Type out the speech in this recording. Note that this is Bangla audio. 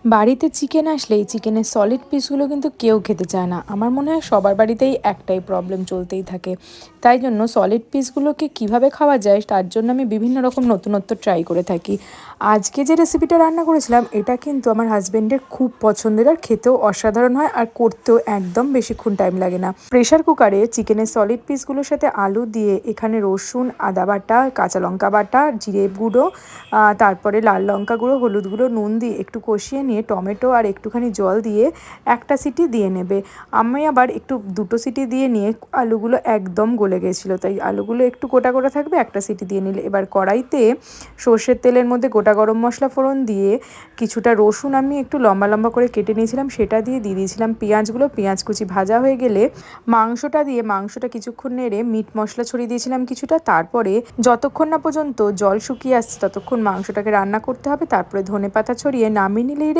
বাড়িতে চিকেন আসলেই চিকেনের সলিড পিসগুলো কিন্তু কেউ খেতে চায় না। আমার মনে হয় সবার বাড়িতেই একটাই প্রবলেম চলতেই থাকে। তাই জন্য সলিড পিসগুলোকে কিভাবে খাওয়া যায় তার জন্য আমি বিভিন্ন রকম নতুনত্ব ট্রাই করে থাকি। আজকে যে রেসিপিটা রান্না করেছিলাম এটা কিন্তু আমার হাজব্যান্ডের খুব পছন্দের, আর খেতেও অসাধারণ হয়, আর করতেও একদম বেশিক্ষণ টাইম লাগে না। প্রেশার কুকারে চিকেনের সলিড পিসগুলোর সাথে আলু দিয়ে এখানে রসুন, আদা বাটা, কাঁচা লঙ্কা বাটা, জিরে গুঁড়ো, তারপরে লাল লঙ্কা গুঁড়ো, হলুদ গুঁড়ো, নুন দিয়ে একটু কষিয়ে নিয়ে টমেটো আর একটুখানি জল দিয়ে একটা সিটি দিয়ে নেবে। আমি আবার একটু দুটো সিটি দিয়ে নিয়ে আলুগুলো একদম গলে গেছিলো, তাই আলুগুলো একটু গোটা গোটা থাকবে, একটা সিটি দিয়ে নিলে। এবার কড়াইতে সর্ষের তেলের মধ্যে গোটা গরম মশলা ফোড়ন দিয়ে কিছুটা রসুন আমি একটু লম্বা লম্বা করে কেটে নিয়েছিলাম সেটা দিয়ে দিয়েছিলাম পেঁয়াজগুলো। পেঁয়াজ কুচি ভাজা হয়ে গেলে মাংসটা দিয়ে মাংসটা কিছুক্ষণ নেড়ে মিট মশলা ছড়িয়ে দিয়েছিলাম কিছুটা। তারপরে যতক্ষণ না পর্যন্ত জল শুকিয়ে আসছে ততক্ষণ মাংসটাকে রান্না করতে হবে, তারপরে ধনেপাতা ছড়িয়ে নামিয়ে নিলেই